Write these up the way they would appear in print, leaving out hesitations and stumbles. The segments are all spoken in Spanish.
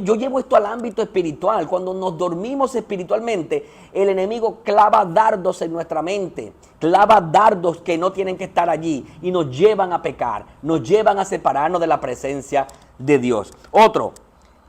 Yo llevo esto al ámbito espiritual. Cuando nos dormimos espiritualmente, el enemigo clava dardos en nuestra mente, clava dardos que no tienen que estar allí y nos llevan a pecar, nos llevan a separarnos de la presencia de Dios. Otro,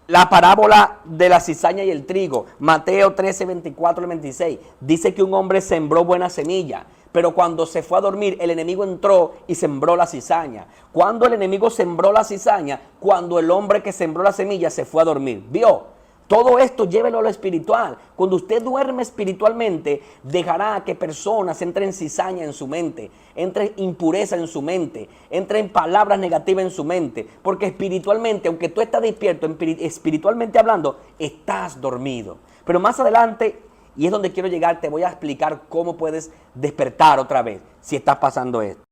la parábola de la cizaña y el trigo, Mateo 13, 24 y 26, dice que un hombre sembró buena semilla, pero cuando se fue a dormir, el enemigo entró y sembró la cizaña. Cuando el enemigo sembró la cizaña, cuando el hombre que sembró la semilla se fue a dormir. ¿Vio? Todo esto llévelo a lo espiritual. Cuando usted duerme espiritualmente, dejará que personas entren cizaña en su mente, entre impureza en su mente, entren palabras negativas en su mente. Porque espiritualmente, aunque tú estás despierto, espiritualmente hablando, estás dormido. Pero más adelante, y es donde quiero llegar, te voy a explicar cómo puedes despertar otra vez si estás pasando esto.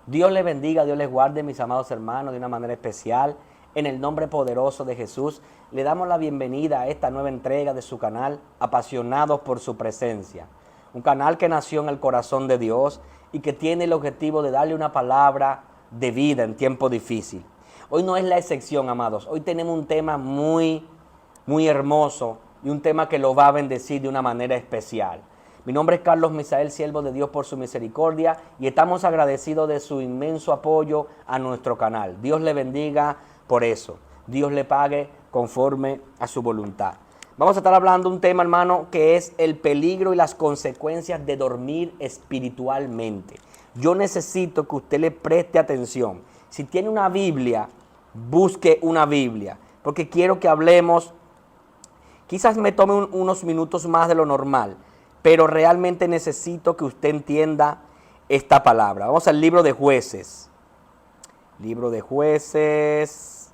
Dios les bendiga, Dios les guarde, mis amados hermanos, de una manera especial. En el nombre poderoso de Jesús, le damos la bienvenida a esta nueva entrega de su canal, Apasionados por su Presencia. Un canal que nació en el corazón de Dios y que tiene el objetivo de darle una palabra de vida en tiempo difícil. Hoy no es la excepción, amados. Hoy tenemos un tema muy hermoso y un tema que lo va a bendecir de una manera especial. Mi nombre es Carlos Misael, siervo de Dios por su misericordia, y estamos agradecidos de su inmenso apoyo a nuestro canal. Dios le bendiga por eso. Dios le pague conforme a su voluntad. Vamos a estar hablando de un tema, hermano, que es el peligro y las consecuencias de dormir espiritualmente. Yo necesito que usted le preste atención. Si tiene una Biblia, busque una Biblia, porque quiero que hablemos. Quizás me tome unos minutos más de lo normal, pero realmente necesito que usted entienda esta palabra. Vamos al libro de Jueces. Libro de Jueces,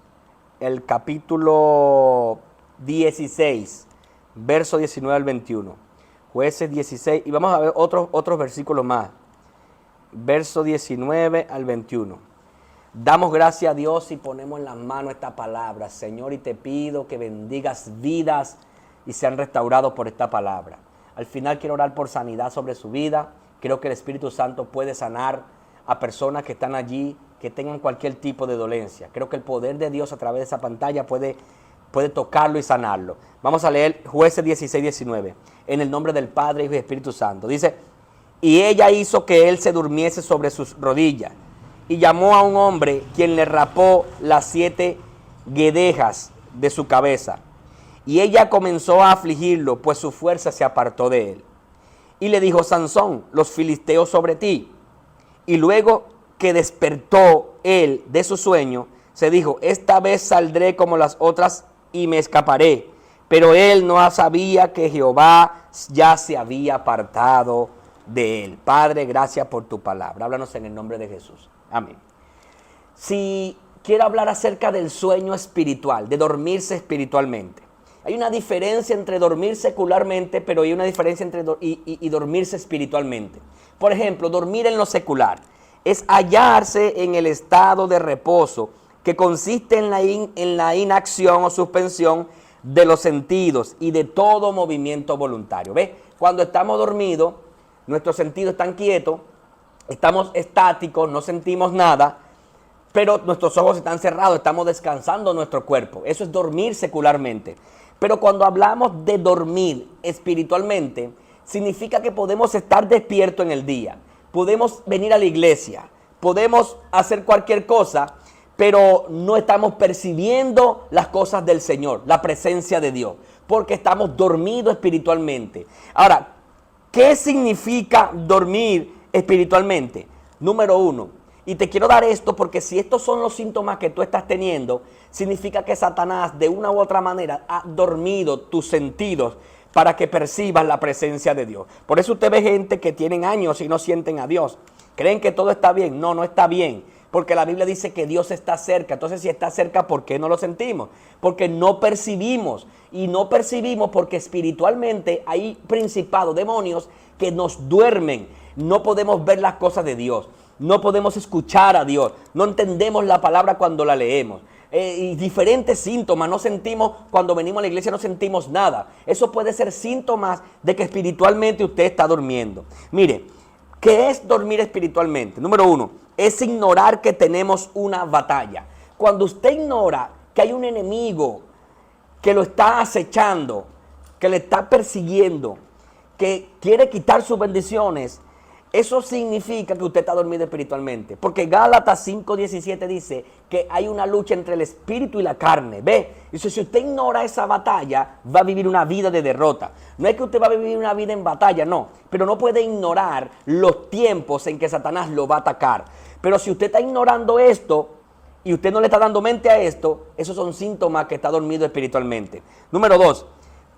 el capítulo 16, verso 19 al 21. Jueces 16, y vamos a ver otros versículos más. Verso 19 al 21. Damos gracias a Dios y ponemos en las manos esta palabra, Señor, y te pido que bendigas vidas y sean restaurados por esta palabra. Al final quiero orar por sanidad sobre su vida. Creo que el Espíritu Santo puede sanar a personas que están allí, que tengan cualquier tipo de dolencia. Creo que el poder de Dios a través de esa pantalla puede tocarlo y sanarlo. Vamos a leer Jueces 16, 19. En el nombre del Padre, Hijo y Espíritu Santo. Dice, y ella hizo que él se durmiese sobre sus rodillas, y llamó a un hombre, quien le rapó las 7 guedejas de su cabeza. Y ella comenzó a afligirlo, pues su fuerza se apartó de él. Y le dijo, Sansón, los filisteos sobre ti. Y luego que despertó él de su sueño, se dijo, esta vez saldré como las otras y me escaparé. Pero él no sabía que Jehová ya se había apartado de él. Padre, gracias por tu palabra. Háblanos en el nombre de Jesús. Amén. Si quiero hablar acerca del sueño espiritual, de dormirse espiritualmente. Hay una diferencia entre dormir secularmente, pero hay una diferencia entre dormirse espiritualmente. Por ejemplo, dormir en lo secular es hallarse en el estado de reposo que consiste en la inacción o suspensión de los sentidos y de todo movimiento voluntario. ¿Ves? Cuando estamos dormidos, nuestros sentidos están quietos, estamos estáticos, no sentimos nada, pero nuestros ojos están cerrados, estamos descansando nuestro cuerpo. Eso es dormir secularmente. Pero cuando hablamos de dormir espiritualmente, significa que podemos estar despiertos en el día, podemos venir a la iglesia, podemos hacer cualquier cosa, pero no estamos percibiendo las cosas del Señor, la presencia de Dios, porque estamos dormidos espiritualmente. Ahora, ¿qué significa dormir espiritualmente? Número 1. Y te quiero dar esto porque si estos son los síntomas que tú estás teniendo, significa que Satanás de una u otra manera ha dormido tus sentidos para que percibas la presencia de Dios. Por eso usted ve gente que tienen años y no sienten a Dios. Creen que todo está bien. No, no está bien. Porque la Biblia dice que Dios está cerca. Entonces, si está cerca, ¿por qué no lo sentimos? Porque no percibimos. Y no percibimos porque espiritualmente hay principados, demonios que nos duermen. No podemos ver las cosas de Dios. no podemos escuchar a Dios, no entendemos la palabra cuando la leemos. Y diferentes síntomas, no sentimos, cuando venimos a la iglesia no sentimos nada. Eso puede ser síntomas de que espiritualmente usted está durmiendo. Mire, ¿qué es dormir espiritualmente? Número 1, es ignorar que tenemos una batalla. Cuando usted ignora que hay un enemigo que lo está acechando, que le está persiguiendo, que quiere quitar sus bendiciones, eso significa que usted está dormido espiritualmente. Porque Gálatas 5:17 dice que hay una lucha entre el espíritu y la carne. Ve, dice, si usted ignora esa batalla, va a vivir una vida de derrota. No es que usted va a vivir una vida en batalla, no. Pero no puede ignorar los tiempos en que Satanás lo va a atacar. Pero si usted está ignorando esto y usted no le está dando mente a esto, esos son síntomas que está dormido espiritualmente. Número 2,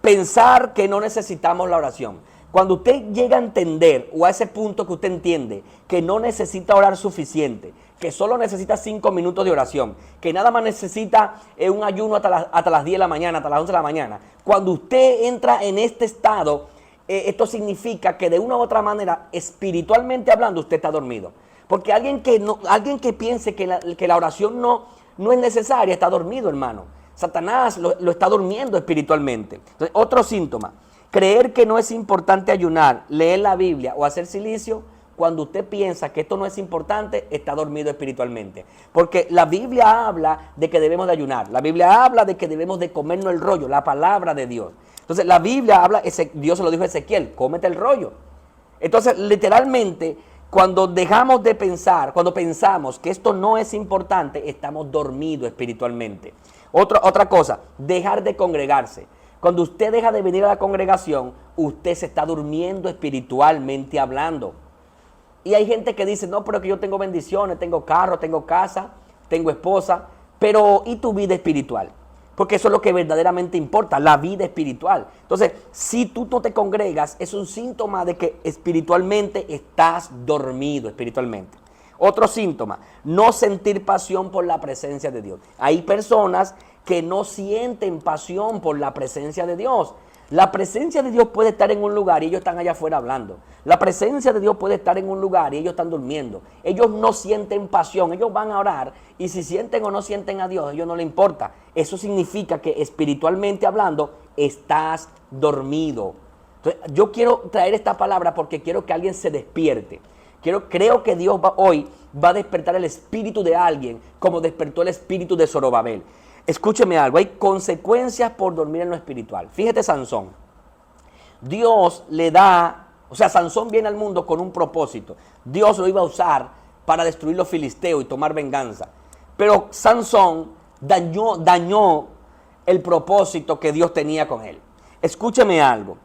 pensar que no necesitamos la oración. Cuando usted llega a entender, o a ese punto que usted entiende, que no necesita orar suficiente, que solo necesita 5 minutos de oración, que nada más necesita un ayuno hasta las 10 de la mañana, hasta las 11 de la mañana. Cuando usted entra en este estado, esto significa que de una u otra manera, espiritualmente hablando, usted está dormido. Porque alguien que piense que la oración no es necesaria, está dormido, hermano. Satanás lo está durmiendo espiritualmente. Entonces, otro síntoma. Creer que no es importante ayunar, leer la Biblia o hacer silicio, cuando usted piensa que esto no es importante, está dormido espiritualmente. Porque la Biblia habla de que debemos de ayunar. La Biblia habla de que debemos de comernos el rollo, la palabra de Dios. Entonces la Biblia habla, Dios se lo dijo a Ezequiel, cómete el rollo. Entonces literalmente, cuando dejamos de pensar, cuando pensamos que esto no es importante, estamos dormidos espiritualmente. Otra cosa, dejar de congregarse. Cuando usted deja de venir a la congregación, usted se está durmiendo espiritualmente hablando. Y hay gente que dice, no, pero que yo tengo bendiciones, tengo carro, tengo casa, tengo esposa, pero ¿y tu vida espiritual? Porque eso es lo que verdaderamente importa, la vida espiritual. Entonces, si tú no te congregas, es un síntoma de que espiritualmente estás dormido espiritualmente. Otro síntoma, no sentir pasión por la presencia de Dios. Hay personas que no sienten pasión por la presencia de Dios. La presencia de Dios puede estar en un lugar y ellos están allá afuera hablando. La presencia de Dios puede estar en un lugar y ellos están durmiendo. Ellos no sienten pasión, ellos van a orar y si sienten o no sienten a Dios, a ellos no les importa. Eso significa que espiritualmente hablando, estás dormido. Entonces, yo quiero traer esta palabra porque quiero que alguien se despierte. Creo que Dios hoy va a despertar el espíritu de alguien como despertó el espíritu de Zorobabel. Escúcheme algo, hay consecuencias por dormir en lo espiritual. Fíjate Sansón, Dios le da, Sansón viene al mundo con un propósito. Dios lo iba a usar para destruir los filisteos y tomar venganza. Pero Sansón dañó el propósito que Dios tenía con él. Escúcheme algo,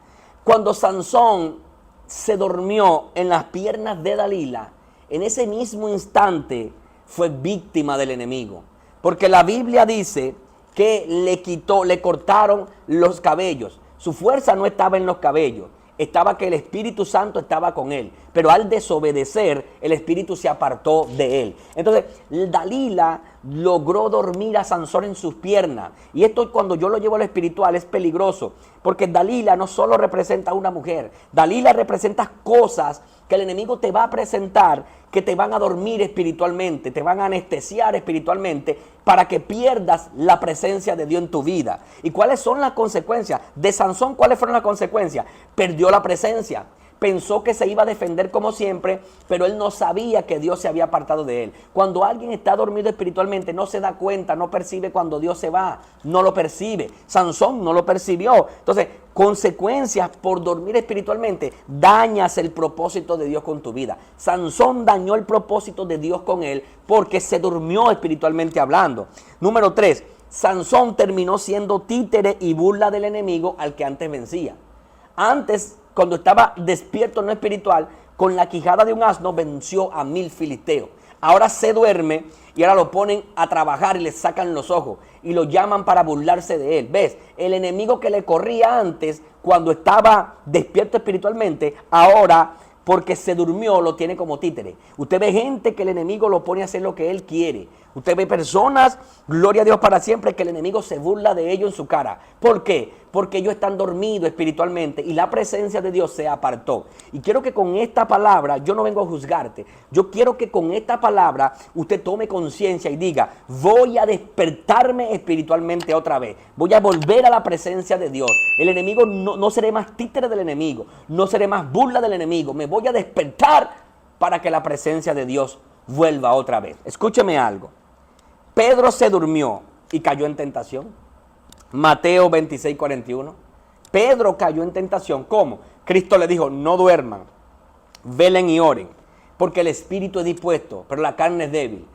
cuando Sansón se durmió en las piernas de Dalila, en ese mismo instante fue víctima del enemigo. Porque la Biblia dice que le cortaron los cabellos. Su fuerza no estaba en los cabellos, estaba que el Espíritu Santo estaba con él. Pero al desobedecer, el Espíritu se apartó de él. Entonces, Dalila logró dormir a Sansón en sus piernas. Y esto, cuando yo lo llevo a lo espiritual, es peligroso. Porque Dalila no solo representa a una mujer, Dalila representa cosas que el enemigo te va a presentar, que te van a dormir espiritualmente, te van a anestesiar espiritualmente para que pierdas la presencia de Dios en tu vida. ¿Y cuáles son las consecuencias? De Sansón, ¿cuáles fueron las consecuencias? Perdió la presencia. Pensó que se iba a defender como siempre, pero él no sabía que Dios se había apartado de él. Cuando alguien está dormido espiritualmente, no se da cuenta, no percibe cuando Dios se va, no lo percibe. Sansón no lo percibió. Entonces, consecuencias por dormir espiritualmente, dañas el propósito de Dios con tu vida. Sansón dañó el propósito de Dios con él porque se durmió espiritualmente hablando. Número 3, Sansón terminó siendo títere y burla del enemigo al que antes vencía. Antes, cuando estaba despierto en lo espiritual, con la quijada de un asno venció a 1000 filisteos. Ahora se duerme y ahora lo ponen a trabajar y le sacan los ojos y lo llaman para burlarse de él. ¿Ves? El enemigo que le corría antes, cuando estaba despierto espiritualmente, ahora, porque se durmió, lo tiene como títere. Usted ve gente que el enemigo lo pone a hacer lo que él quiere. Usted ve personas, gloria a Dios para siempre, que el enemigo se burla de ellos en su cara. ¿Por qué? Porque ellos están dormidos espiritualmente y la presencia de Dios se apartó. Y quiero que con esta palabra, yo no vengo a juzgarte, yo quiero que con esta palabra usted tome conciencia y diga, voy a despertarme espiritualmente otra vez. Voy a volver a la presencia de Dios. El enemigo, no seré más títere del enemigo, no seré más burla del enemigo. Me voy a despertar para que la presencia de Dios vuelva otra vez. Escúcheme algo. Pedro se durmió y cayó en tentación. Mateo 26:41. Pedro cayó en tentación. ¿Cómo? Cristo le dijo, no duerman, velen y oren, porque el espíritu es dispuesto, pero la carne es débil.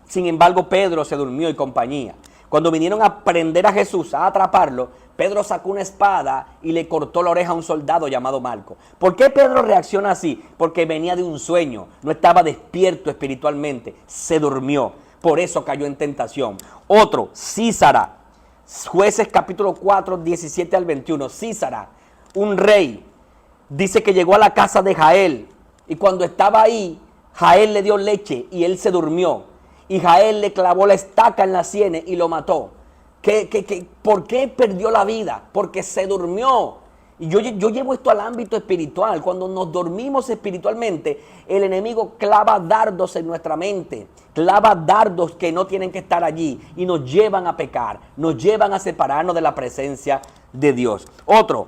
Sin embargo, Pedro se durmió y compañía. Cuando vinieron a prender a Jesús, a atraparlo, Pedro sacó una espada y le cortó la oreja a un soldado llamado Malco. ¿Por qué Pedro reacciona así? Porque venía de un sueño, no estaba despierto espiritualmente, se durmió. Por eso cayó en tentación. Otro, Císara, Jueces capítulo 4, 17 al 21. Císara, un rey, dice que llegó a la casa de Jael y cuando estaba ahí, Jael le dio leche y él se durmió. Y Jael le clavó la estaca en la sien y lo mató. ¿Por qué perdió la vida? Porque se durmió. Y yo llevo esto al ámbito espiritual. Cuando nos dormimos espiritualmente, el enemigo clava dardos en nuestra mente. Clava dardos que no tienen que estar allí. Y nos llevan a pecar. Nos llevan a separarnos de la presencia de Dios. Otro,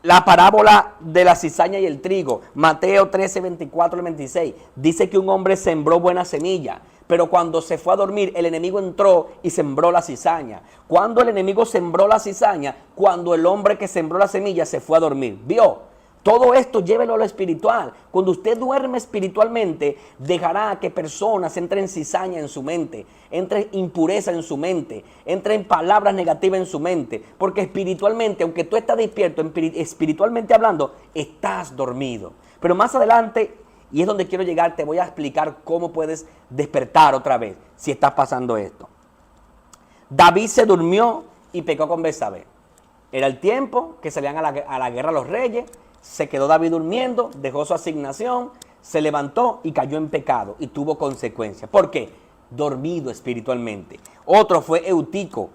la parábola de la cizaña y el trigo. Mateo 13, 24 al 26. Dice que un hombre sembró buena semilla. Pero cuando se fue a dormir, el enemigo entró y sembró la cizaña. Cuando el enemigo sembró la cizaña, cuando el hombre que sembró la semilla se fue a dormir. ¿Vio? Todo esto llévelo a lo espiritual. Cuando usted duerme espiritualmente, dejará que personas entren cizaña en su mente, entre impureza en su mente, entren palabras negativas en su mente. Porque espiritualmente, aunque tú estás despierto, espiritualmente hablando, estás dormido. Pero más adelante, y es donde quiero llegar, te voy a explicar cómo puedes despertar otra vez si estás pasando esto. David se durmió y pecó con Betsabé. Era el tiempo que salían a la guerra los reyes. Se quedó David durmiendo, dejó su asignación, se levantó y cayó en pecado y tuvo consecuencias. ¿Por qué? Dormido espiritualmente. Otro fue Eutico.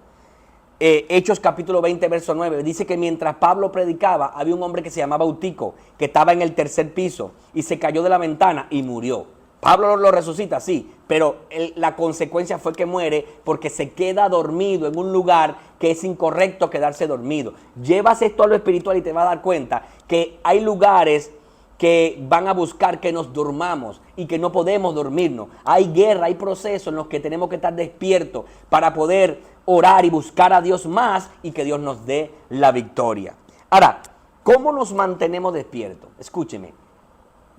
Hechos capítulo 20, verso 9, dice que mientras Pablo predicaba, había un hombre que se llamaba Eutico, que estaba en el tercer piso y se cayó de la ventana y murió. Pablo lo resucita, sí, pero la consecuencia fue que muere porque se queda dormido en un lugar que es incorrecto quedarse dormido. Llevas esto a lo espiritual y te vas a dar cuenta que hay lugares que van a buscar que nos durmamos y que no podemos dormirnos. Hay guerra, hay procesos en los que tenemos que estar despiertos para poder orar y buscar a Dios más y que Dios nos dé la victoria. Ahora, ¿cómo nos mantenemos despiertos? Escúcheme,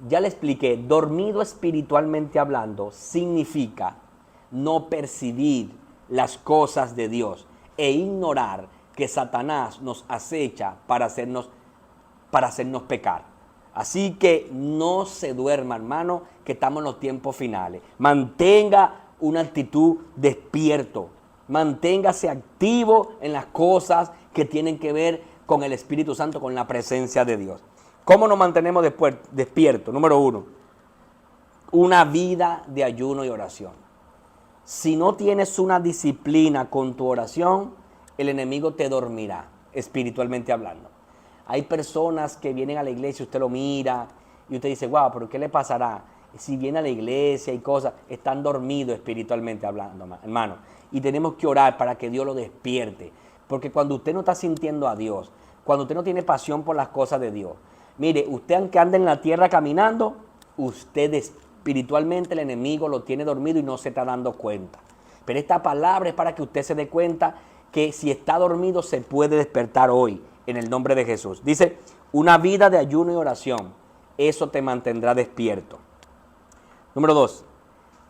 ya le expliqué, dormido espiritualmente hablando significa no percibir las cosas de Dios e ignorar que Satanás nos acecha para hacernos pecar. Así que no se duerma, hermano, que estamos en los tiempos finales. Mantenga una actitud despierto. Manténgase activo en las cosas que tienen que ver con el Espíritu Santo, con la presencia de Dios. ¿Cómo nos mantenemos despiertos? Número 1, una vida de ayuno y oración. Si no tienes una disciplina con tu oración, el enemigo te dormirá, espiritualmente hablando. Hay personas que vienen a la iglesia, usted lo mira y usted dice, wow, pero ¿qué le pasará? Si viene a la iglesia y cosas, están dormidos espiritualmente hablando, hermano. Y tenemos que orar para que Dios lo despierte. Porque cuando usted no está sintiendo a Dios, cuando usted no tiene pasión por las cosas de Dios, mire, usted aunque ande en la tierra caminando, usted espiritualmente el enemigo lo tiene dormido y no se está dando cuenta. Pero esta palabra es para que usted se dé cuenta que si está dormido se puede despertar hoy en el nombre de Jesús. Dice, una vida de ayuno y oración, eso te mantendrá despierto. Número 2,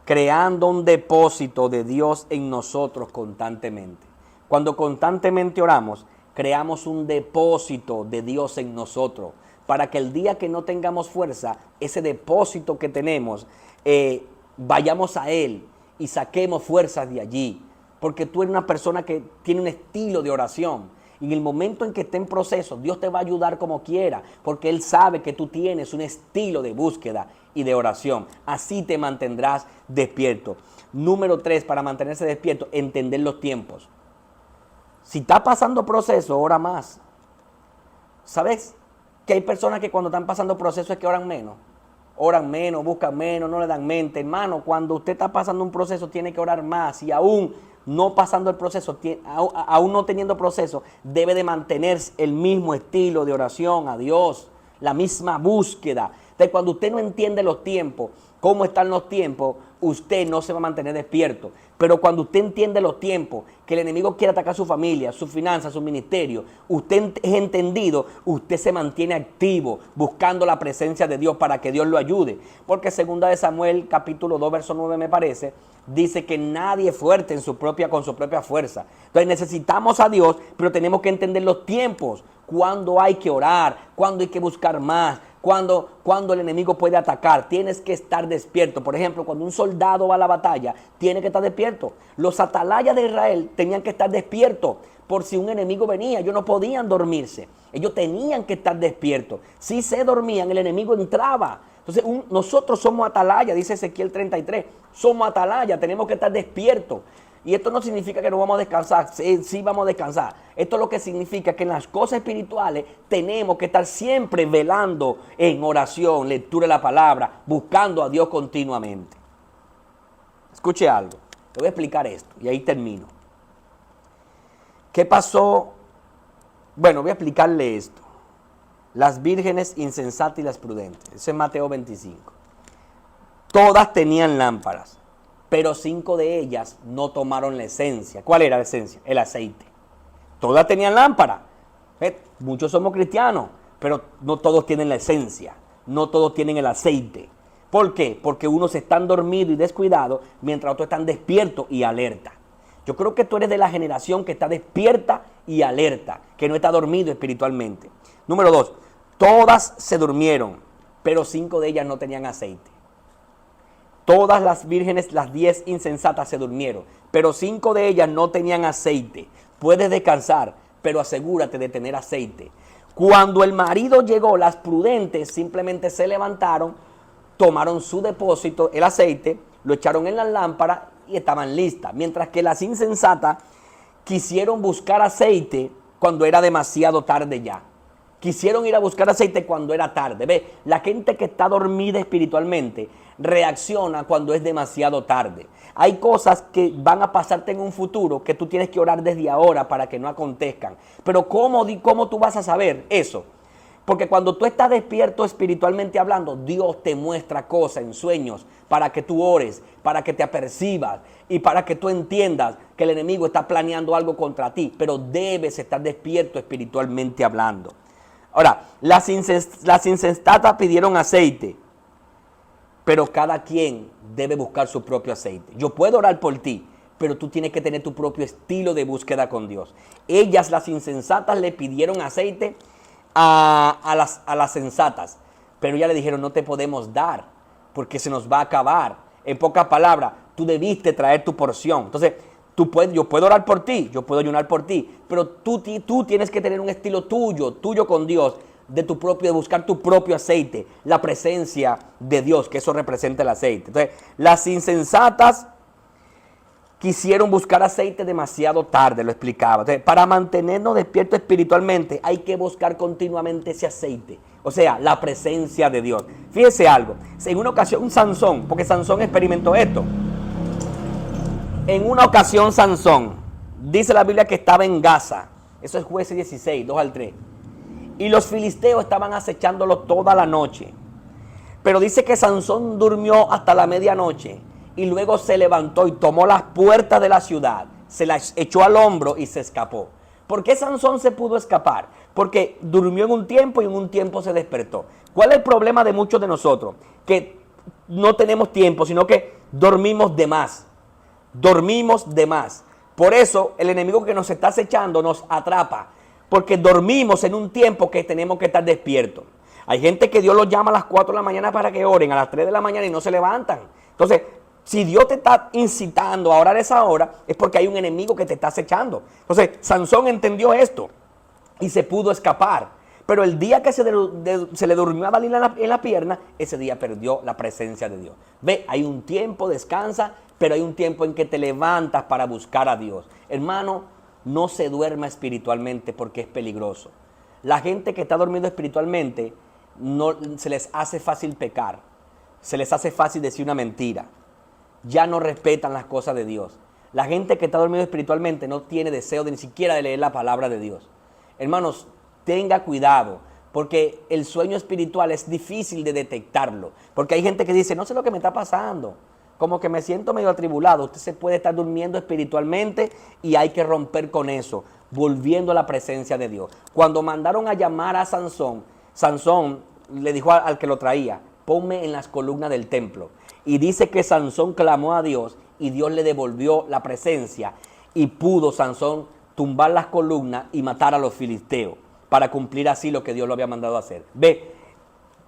creando un depósito de Dios en nosotros constantemente. Cuando constantemente oramos, creamos un depósito de Dios en nosotros, para que el día que no tengamos fuerza, ese depósito que tenemos, vayamos a Él y saquemos fuerzas de allí. Porque tú eres una persona que tiene un estilo de oración. Y en el momento en que esté en proceso, Dios te va a ayudar como quiera, porque Él sabe que tú tienes un estilo de búsqueda y de oración. Así te mantendrás despierto. Número 3, para mantenerse despierto, entender los tiempos. Si está pasando proceso, ora más. ¿Sabes? Que hay personas que cuando están pasando proceso es que oran menos, buscan menos, no le dan mente. Hermano, cuando usted está pasando un proceso tiene que orar más, y aún no pasando el proceso, aún no teniendo proceso, debe de mantener el mismo estilo de oración a Dios, la misma búsqueda. Entonces, cuando usted no entiende los tiempos, cómo están los tiempos, usted no se va a mantener despierto. Pero cuando usted entiende los tiempos, que el enemigo quiere atacar su familia, su finanzas, su ministerio, usted es entendido, usted se mantiene activo, buscando la presencia de Dios para que Dios lo ayude. Porque 2 de Samuel, capítulo 2, verso 9 me parece, dice que nadie es fuerte con su propia fuerza. Entonces necesitamos a Dios, pero tenemos que entender los tiempos, cuándo hay que orar, cuándo hay que buscar más, cuando el enemigo puede atacar. Tienes que estar despierto. Por ejemplo, cuando un soldado va a la batalla, tiene que estar despierto. Los atalayas de Israel tenían que estar despiertos por si un enemigo venía. Ellos no podían dormirse. Ellos tenían que estar despiertos. Si se dormían, el enemigo entraba. Entonces, nosotros somos atalaya, dice Ezequiel 33. Somos atalaya, tenemos que estar despiertos. Y esto no significa que no vamos a descansar, sí vamos a descansar. Esto lo que significa que en las cosas espirituales tenemos que estar siempre velando en oración, lectura de la palabra, buscando a Dios continuamente. Escuche algo, te voy a explicar esto y ahí termino. ¿Qué pasó? Bueno, voy a explicarle esto. Las vírgenes insensatas y las prudentes. Eso es Mateo 25. Todas tenían lámparas, pero 5 de ellas no tomaron la esencia. ¿Cuál era la esencia? El aceite. Todas tenían lámpara. Muchos somos cristianos, pero no todos tienen la esencia. No todos tienen el aceite. ¿Por qué? Porque unos están dormidos y descuidados, mientras otros están despiertos y alerta. Yo creo que tú eres de la generación que está despierta y alerta, que no está dormido espiritualmente. Número 2, todas se durmieron, pero 5 de ellas no tenían aceite. Todas las vírgenes, las 10 insensatas se durmieron, pero 5 de ellas no tenían aceite. Puedes descansar, pero asegúrate de tener aceite. Cuando el marido llegó, las prudentes simplemente se levantaron, tomaron su depósito, el aceite, lo echaron en las lámparas y estaban listas. Mientras que las insensatas quisieron buscar aceite cuando era demasiado tarde ya. Quisieron ir a buscar aceite cuando era tarde. Ve, la gente que está dormida espiritualmente reacciona cuando es demasiado tarde. Hay cosas que van a pasarte en un futuro que tú tienes que orar desde ahora para que no acontezcan. Pero ¿cómo tú vas a saber eso? Porque cuando tú estás despierto espiritualmente hablando, Dios te muestra cosas en sueños para que tú ores, para que te apercibas y para que tú entiendas que el enemigo está planeando algo contra ti. Pero debes estar despierto espiritualmente hablando. Ahora, las insensatas pidieron aceite, pero cada quien debe buscar su propio aceite. Yo puedo orar por ti, pero tú tienes que tener tu propio estilo de búsqueda con Dios. Ellas, las insensatas, le pidieron aceite a las sensatas, pero ya le dijeron, no te podemos dar, porque se nos va a acabar. En pocas palabras, tú debiste traer tu porción. Entonces, yo puedo orar por ti, yo puedo ayunar por ti, pero tú tienes que tener un estilo tuyo con Dios, de buscar tu propio aceite, la presencia de Dios, que eso representa el aceite. Entonces, las insensatas quisieron buscar aceite demasiado tarde, lo explicaba. Entonces, para mantenernos despiertos espiritualmente, hay que buscar continuamente ese aceite, o sea, la presencia de Dios. Fíjese algo, en una ocasión Sansón, porque Sansón experimentó esto. En una ocasión Sansón, dice la Biblia que estaba en Gaza, eso es Jueces 16, 2 al 3, y los filisteos estaban acechándolo toda la noche, pero dice que Sansón durmió hasta la medianoche, y luego se levantó y tomó las puertas de la ciudad, se las echó al hombro y se escapó. ¿Por qué Sansón se pudo escapar? Porque durmió en un tiempo y en un tiempo se despertó. ¿Cuál es el problema de muchos de nosotros? Que no tenemos tiempo, sino que dormimos de más. Dormimos de más. Por eso el enemigo que nos está acechando nos atrapa, porque dormimos en un tiempo que tenemos que estar despiertos. Hay gente que Dios los llama a las 4 de la mañana para que oren, a las 3 de la mañana y no se levantan. Entonces, si Dios te está incitando a orar a esa hora, es porque hay un enemigo que te está acechando. Entonces, Sansón entendió esto. y se pudo escapar. Pero el día que se le durmió a Dalila en la pierna, ese día perdió la presencia de Dios. Ve, hay un tiempo, descansa, pero hay un tiempo en que te levantas para buscar a Dios. Hermano, no se duerma espiritualmente porque es peligroso. La gente que está dormido espiritualmente, no, se les hace fácil pecar, se les hace fácil decir una mentira. Ya no respetan las cosas de Dios. La gente que está dormido espiritualmente no tiene deseo de ni siquiera de leer la palabra de Dios. Hermanos, tenga cuidado, porque el sueño espiritual es difícil de detectarlo. Porque hay gente que dice, no sé lo que me está pasando, como que me siento medio atribulado. Usted se puede estar durmiendo espiritualmente y hay que romper con eso, volviendo a la presencia de Dios. Cuando mandaron a llamar a Sansón, Sansón le dijo al que lo traía, ponme en las columnas del templo. Y dice que Sansón clamó a Dios y Dios le devolvió la presencia y pudo Sansón tumbar las columnas y matar a los filisteos para cumplir así lo que Dios lo había mandado a hacer. Ve,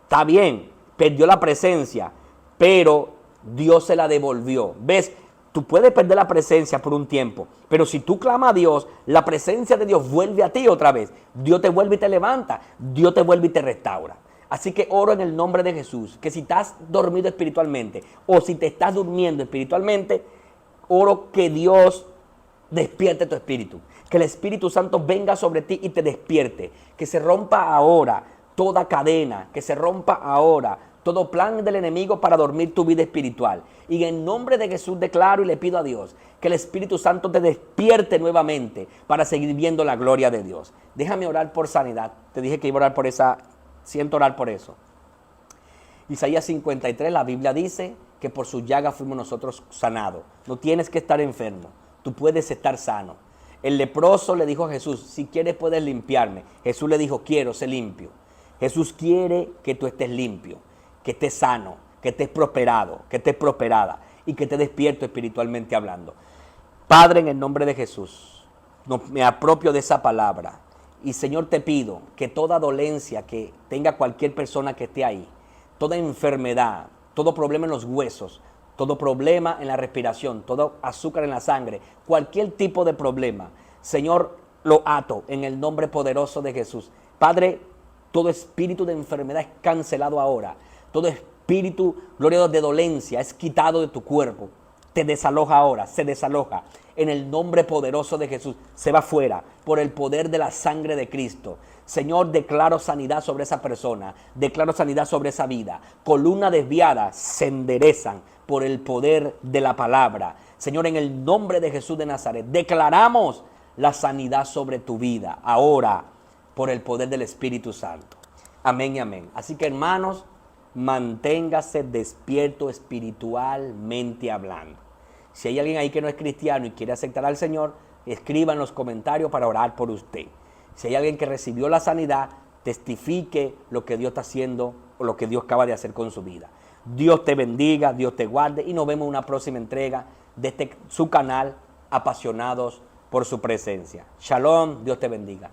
está bien, perdió la presencia, pero Dios se la devolvió. ¿Ves? Tú puedes perder la presencia por un tiempo, pero si tú clamas a Dios, la presencia de Dios vuelve a ti otra vez. Dios te vuelve y te levanta, Dios te vuelve y te restaura. Así que oro en el nombre de Jesús, que si estás dormido espiritualmente o si te estás durmiendo espiritualmente, oro que Dios despierte tu espíritu, que el Espíritu Santo venga sobre ti y te despierte, que se rompa ahora toda cadena, que se rompa ahora todo plan del enemigo para dormir tu vida espiritual. Y en nombre de Jesús declaro y le pido a Dios que el Espíritu Santo te despierte nuevamente para seguir viendo la gloria de Dios. Déjame orar por sanidad. Te dije que iba a orar por esa, siento orar por eso. Isaías 53, la Biblia dice que por su llaga fuimos nosotros sanados. No tienes que estar enfermo, tú puedes estar sano. El leproso le dijo a Jesús, si quieres puedes limpiarme. Jesús le dijo, quiero ser limpio. Jesús quiere que tú estés limpio, que estés sano, que estés prosperado, que estés prosperada y que estés despierto espiritualmente hablando. Padre, en el nombre de Jesús, me apropio de esa palabra. Y Señor, te pido que toda dolencia que tenga cualquier persona que esté ahí, toda enfermedad, todo problema en los huesos, todo problema en la respiración, todo azúcar en la sangre, cualquier tipo de problema, Señor, lo ato en el nombre poderoso de Jesús. Padre, todo espíritu de enfermedad es cancelado ahora. Todo espíritu, gloria a Dios, de dolencia es quitado de tu cuerpo. Te desaloja ahora, se desaloja. En el nombre poderoso de Jesús, se va fuera por el poder de la sangre de Cristo. Señor, declaro sanidad sobre esa persona, declaro sanidad sobre esa vida. Columnas desviadas se enderezan por el poder de la palabra. Señor, en el nombre de Jesús de Nazaret, declaramos la sanidad sobre tu vida, ahora, por el poder del Espíritu Santo. Amén y amén. Así que, hermanos, manténgase despierto espiritualmente hablando. Si hay alguien ahí que no es cristiano y quiere aceptar al Señor, escriba en los comentarios para orar por usted. Si hay alguien que recibió la sanidad, testifique lo que Dios está haciendo o lo que Dios acaba de hacer con su vida. Dios te bendiga, Dios te guarde y nos vemos en una próxima entrega de su canal, Apasionados por su Presencia. Shalom, Dios te bendiga.